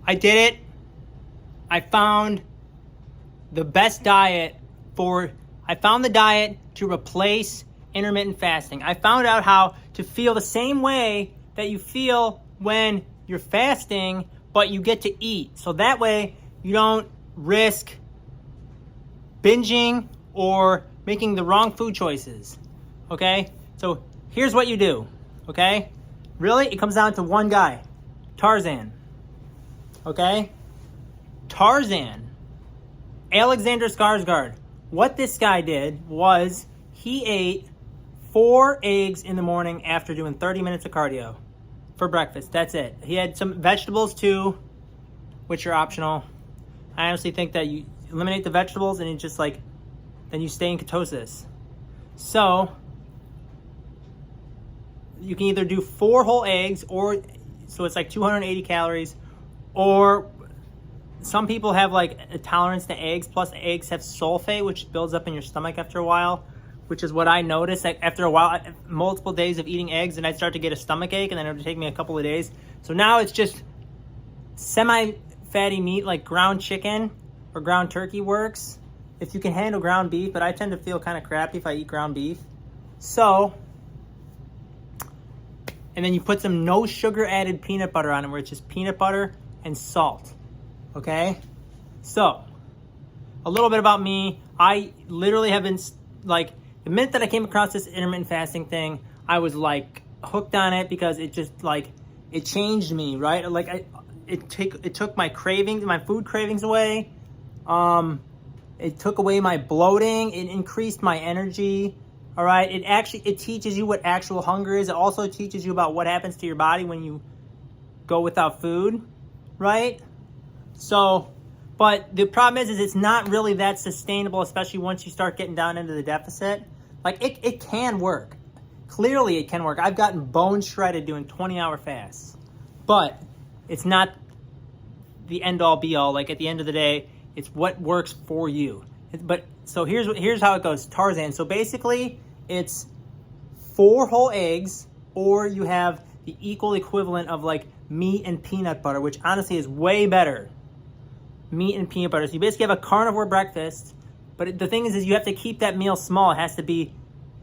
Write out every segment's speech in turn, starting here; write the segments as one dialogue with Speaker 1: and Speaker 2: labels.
Speaker 1: I did it. I found the best diet I found the diet to replace intermittent fasting. I found out how to feel the same way that you feel when you're fasting, but you get to eat. So that way you don't risk binging or making the wrong food choices. Okay? So here's what you do. Okay? Really, it comes down to one guy, Tarzan. Okay? Tarzan, Alexander Skarsgård. What this guy did was he ate 4 eggs in the morning after doing 30 minutes of cardio for breakfast. That's it. He had some vegetables too, which are optional. I honestly think that you eliminate the vegetables and it just like, then you stay in ketosis. So you can either do 4 whole eggs, or so it's like 280 calories, or some people have like a tolerance to eggs, plus eggs have sulfate, which builds up in your stomach after a while, which is what I noticed. Like after a while, multiple days of eating eggs, and I'd start to get a stomach ache, and then it would take me a couple of days. So now it's just semi-fatty meat like ground chicken or ground turkey works if you can handle ground beef, but I tend to feel kind of crappy if I eat ground beef. So, and then you put some no sugar added peanut butter on it, where it's just peanut butter and salt. Okay? So, a little bit about me. I literally have been, like, the minute that I came across this intermittent fasting thing, I was, like, hooked on it because it just, like, it changed me, right? Like, it took my cravings, my food cravings away. It took away my bloating. It increased my energy. All right? It teaches you what actual hunger is. It also teaches you about what happens to your body when you go without food, right? So, but the problem is it's not really that sustainable, especially once you start getting down into the deficit. Like, it can work. Clearly it can work. I've gotten bone shredded doing 20-hour fasts. But it's not the end-all be-all. Like, at the end of the day, it's what works for you. But, so here's how it goes. Tarzan. So basically, it's 4 whole eggs, or you have the equal equivalent of, like, meat and peanut butter, which honestly is way better. Meat and peanut butter. So you basically have a carnivore breakfast, but the thing is you have to keep that meal small. It has to be,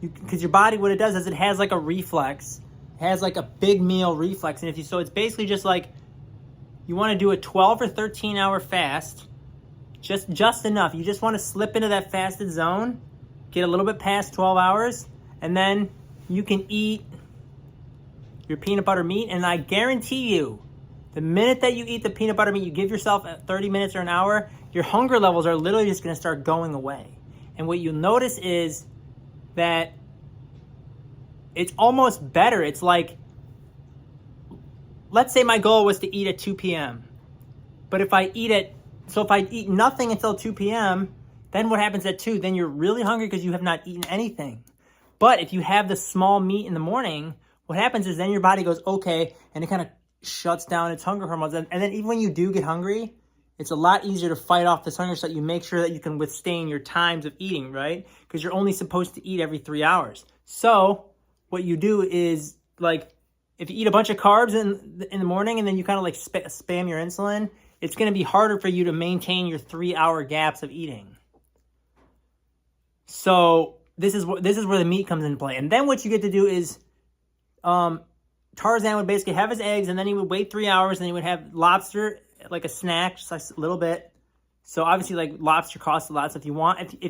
Speaker 1: because your body, what it does is it has like a reflex. It has like a big meal reflex. And so it's basically just like, you want to do a 12 or 13 hour fast, just enough. You just want to slip into that fasted zone, get a little bit past 12 hours, and then you can eat your peanut butter meat. And I guarantee you, the minute that you eat the peanut butter meat, you give yourself 30 minutes or an hour, your hunger levels are literally just going to start going away. And what you'll notice is that it's almost better. It's like, let's say my goal was to eat at 2 p.m. But if I eat nothing until 2 p.m., then what happens at 2? Then you're really hungry because you have not eaten anything. But if you have the small meat in the morning, what happens is then your body goes, okay, and it kind of shuts down its hunger hormones. And then even when you do get hungry, it's a lot easier to fight off this hunger so that you make sure that you can withstand your times of eating, right? Because you're only supposed to eat every 3 hours. So what you do is, like, if you eat a bunch of carbs in the morning and then you kind of like spam your insulin, it's going to be harder for you to maintain your 3-hour gaps of eating. So this is where the meat comes into play. And then what you get to do is, Tarzan would basically have his eggs, and then he would wait 3 hours, and he would have lobster, like a snack, just like a little bit. So obviously, like, lobster costs a lot. So if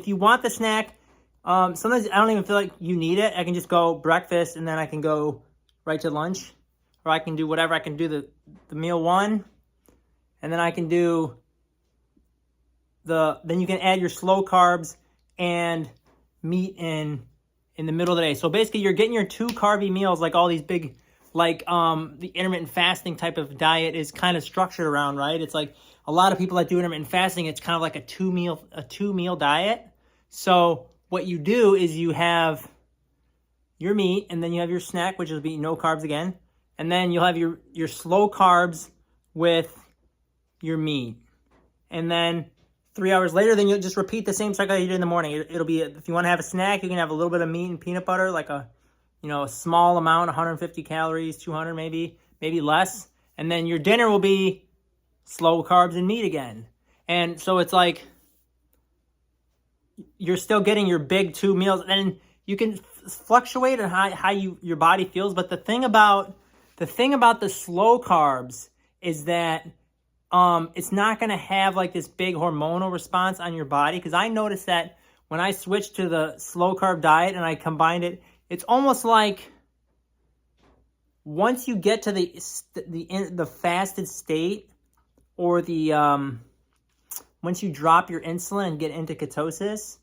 Speaker 1: you want the snack, sometimes I don't even feel like you need it. I can just go breakfast, and then I can go right to lunch, or I can do whatever. I can do the meal 1, and then I can do then you can add your slow carbs and meat in the middle of the day. So basically, you're getting your 2 carby meals, like all these big, like the intermittent fasting type of diet is kind of structured around, right? It's like a lot of people that do intermittent fasting, it's kind of like a two meal diet. So what you do is you have your meat, and then you have your snack, which will be no carbs again, and then you'll have your slow carbs with your meat, and then 3 hours later, then you'll just repeat the same cycle you did in the morning. It'll be, if you want to have a snack, you can have a little bit of meat and peanut butter, like a small amount, 150 calories, 200 maybe less. And then your dinner will be slow carbs and meat again. And so it's like you're still getting your big 2 meals, and you can fluctuate on how your body feels. But the thing about the slow carbs is that it's not going to have like this big hormonal response on your body. Because I noticed that when I switched to the slow carb diet and I combined it, it's almost like once you get to the fasted state, or once you drop your insulin and get into ketosis,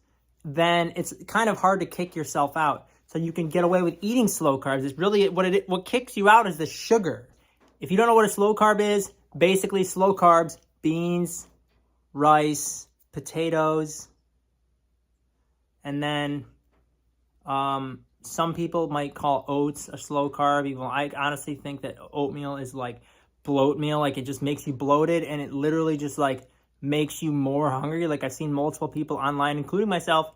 Speaker 1: then it's kind of hard to kick yourself out. So you can get away with eating slow carbs. It's really what kicks you out is the sugar. If you don't know what a slow carb is, basically slow carbs: beans, rice, potatoes, and then some people might call oats a slow carb. Even I honestly think that oatmeal is like bloat meal. Like it just makes you bloated, and it literally just like makes you more hungry. Like I've seen multiple people online, including myself,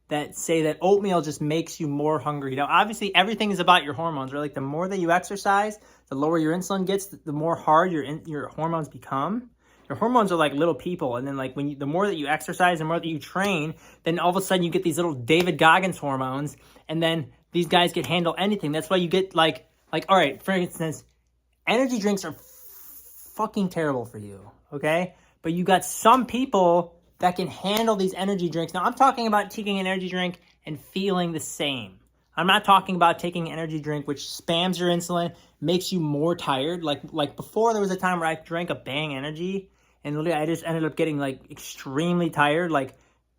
Speaker 1: that say that oatmeal just makes you more hungry. Now, obviously, everything is about your hormones, right? Like the more that you exercise, the lower your insulin gets, the more hard your hormones become. Your hormones are like little people, and then like the more that you exercise, the more that you train, then all of a sudden you get these little David Goggins hormones, and then these guys can handle anything. That's why you get like all right, for instance, energy drinks are fucking terrible for you, okay? But you got some people that can handle these energy drinks. Now, I'm talking about taking an energy drink and feeling the same. I'm not talking about taking an energy drink which spams your insulin, makes you more tired. Like before, there was a time where I drank a Bang Energy, and literally I just ended up getting like extremely tired. Like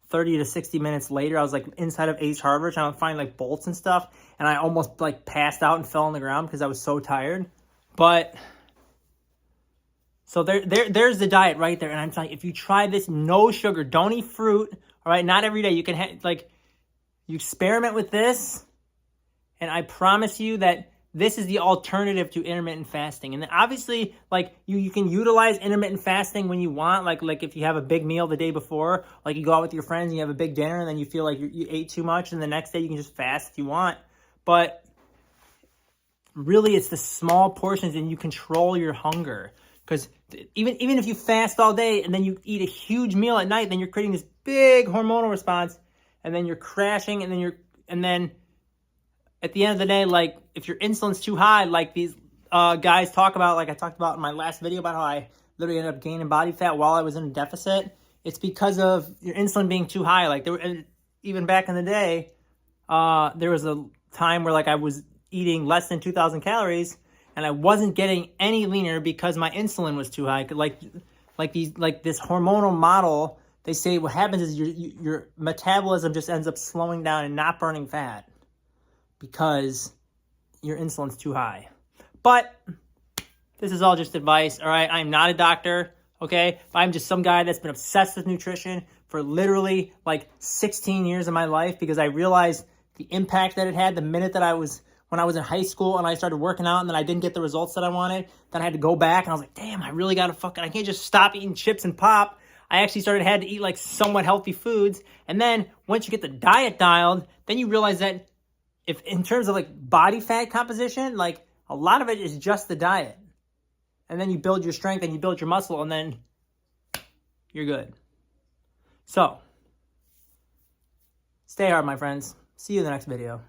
Speaker 1: 30 to 60 minutes later, I was like inside of Ace Hardware trying to find like bolts and stuff, and I almost like passed out and fell on the ground because I was so tired. But so there's the diet right there. And I'm telling you, if you try this, no sugar, don't eat fruit, all right? Not every day. You can you experiment with this, and I promise you that this is the alternative to intermittent fasting. And then obviously, like you can utilize intermittent fasting when you want, like if you have a big meal the day before, like you go out with your friends and you have a big dinner, and then you feel like you ate too much, and the next day you can just fast if you want. But really, it's the small portions, and you control your hunger. Because even if you fast all day and then you eat a huge meal at night, then you're creating this big hormonal response, and then you're crashing, and then at the end of the day, like if your insulin's too high, like these guys talk about, like I talked about in my last video about how I literally ended up gaining body fat while I was in a deficit. It's because of your insulin being too high. Like even back in the day, there was a time where like I was eating less than 2,000 calories, and I wasn't getting any leaner because my insulin was too high. Like this hormonal model, they say what happens is your metabolism just ends up slowing down and not burning fat because your insulin's too high. But this is all just advice, all right? I'm not a doctor, okay? I'm just some guy that's been obsessed with nutrition for literally like 16 years of my life, because I realized the impact that it had the minute that when I was in high school and I started working out, and then I didn't get the results that I wanted. Then I had to go back, and I was like, damn, I really gotta I can't just stop eating chips and pop. I actually had to eat like somewhat healthy foods. And then once you get the diet dialed, then you realize that if in terms of like body fat composition, like a lot of it is just the diet. And then you build your strength and you build your muscle, and then you're good. So stay hard, my friends. See you in the next video.